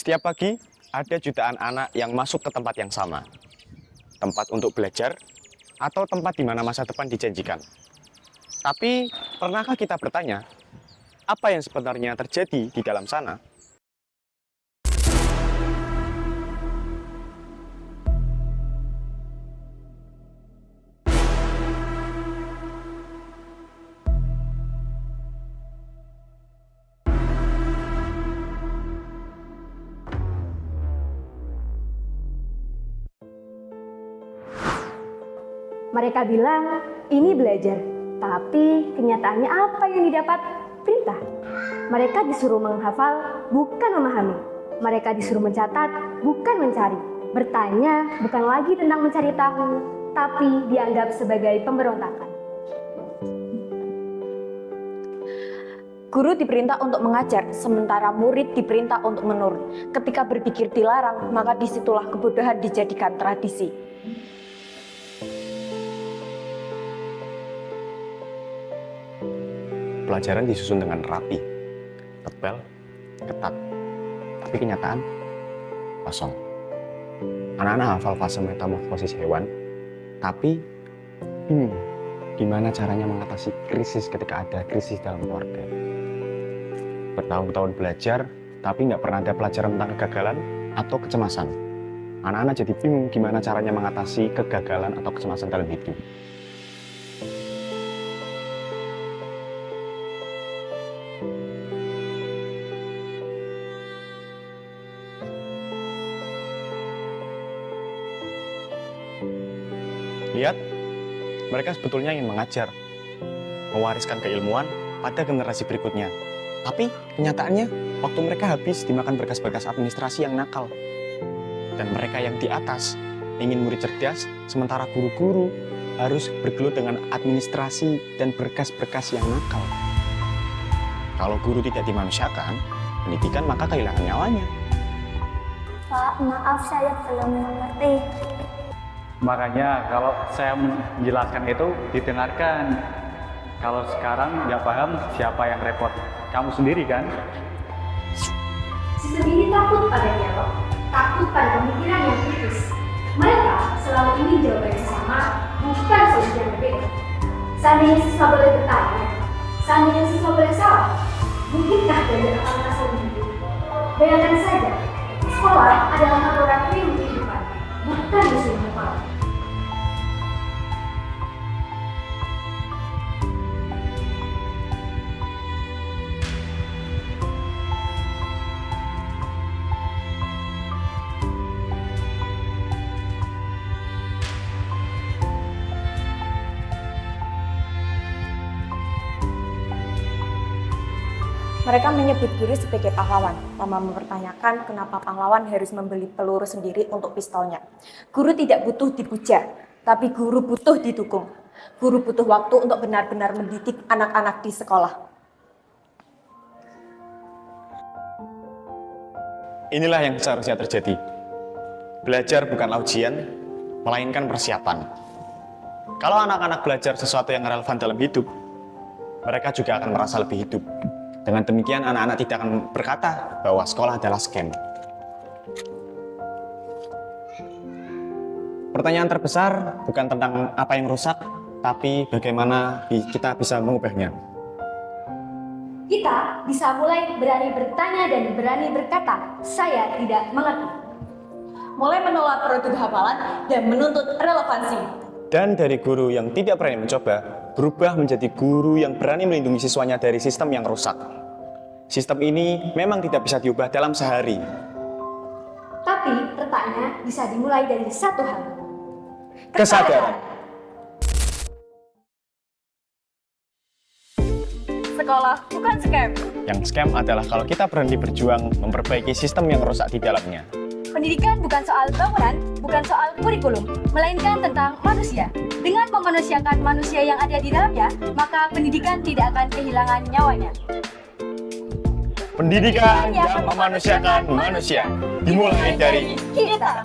Setiap pagi, ada jutaan anak yang masuk ke tempat yang sama. Tempat untuk belajar, atau tempat di mana masa depan dijanjikan. Tapi, pernahkah kita bertanya, apa yang sebenarnya terjadi di dalam sana? Mereka bilang, ini belajar. Tapi kenyataannya apa yang didapat? Perintah. Mereka disuruh menghafal, bukan memahami. Mereka disuruh mencatat, bukan mencari. Bertanya bukan lagi tentang mencari tahu, tapi dianggap sebagai pemberontakan. Guru diperintah untuk mengajar, sementara murid diperintah untuk menurut. Ketika berpikir dilarang, maka disitulah kebodohan dijadikan tradisi. Pelajaran disusun dengan rapi, tebal, ketat. Tapi kenyataan, kosong. Anak-anak hafal fase metamorfosis hewan, tapi gimana caranya mengatasi krisis ketika ada krisis dalam keluarga. Bertahun-tahun belajar, tapi nggak pernah ada pelajaran tentang kegagalan atau kecemasan. Anak-anak jadi bingung gimana caranya mengatasi kegagalan atau kecemasan dalam hidup. Lihat, mereka sebetulnya ingin mengajar, mewariskan keilmuan pada generasi berikutnya. Tapi kenyataannya, waktu mereka habis dimakan berkas-berkas administrasi yang nakal. Dan mereka yang di atas ingin murid cerdas, sementara guru-guru harus bergelut dengan administrasi dan berkas-berkas yang nakal. Kalau guru tidak dimanusiakan, pendidikan maka kehilangan nyawanya. Pak, maaf saya belum mengerti. Makanya kalau saya menjelaskan itu didengarkan. Kalau sekarang nggak paham, siapa yang repot? Kamu sendiri kan? Sistem ini takut pada dialog, takut pada pemikiran yang kritis. Mereka selalu ingin jawaban yang sama, bukan solusi yang berbeda. Seandainya siswa boleh bertanya, seandainya siswa boleh salah, mungkinkah belajar akan merasa lebih hidup? Bayangkan saja, sekolah adalah laboratorium kehidupan, bukan museum kepala. Mereka menyebut guru sebagai pahlawan, tanpa mempertanyakan kenapa pahlawan harus membeli peluru sendiri untuk pistolnya. Guru tidak butuh dipuja, tapi guru butuh didukung. Guru butuh waktu untuk benar-benar mendidik anak-anak di sekolah. Inilah yang seharusnya terjadi. Belajar bukanlah ujian, melainkan persiapan. Kalau anak-anak belajar sesuatu yang relevan dalam hidup, mereka juga akan merasa lebih hidup. Dengan demikian, anak-anak tidak akan berkata bahwa sekolah adalah scam. Pertanyaan terbesar bukan tentang apa yang rusak, tapi bagaimana kita bisa mengubahnya. Kita bisa mulai berani bertanya dan berani berkata, saya tidak mengerti. Mulai menolak produk hafalan dan menuntut relevansi. Dan dari guru yang tidak berani mencoba, berubah menjadi guru yang berani melindungi siswanya dari sistem yang rusak. Sistem ini memang tidak bisa diubah dalam sehari. Tapi retaknya bisa dimulai dari satu hal. Kesadaran. Sekolah bukan scam. Yang scam adalah kalau kita berhenti berjuang memperbaiki sistem yang rusak di dalamnya. Pendidikan bukan soal bangunan, bukan soal kurikulum, melainkan tentang manusia. Dengan memanusiakan manusia yang ada di dalamnya, maka pendidikan tidak akan kehilangan nyawanya. Pendidikan yang memanusiakan manusia dimulai dari kita.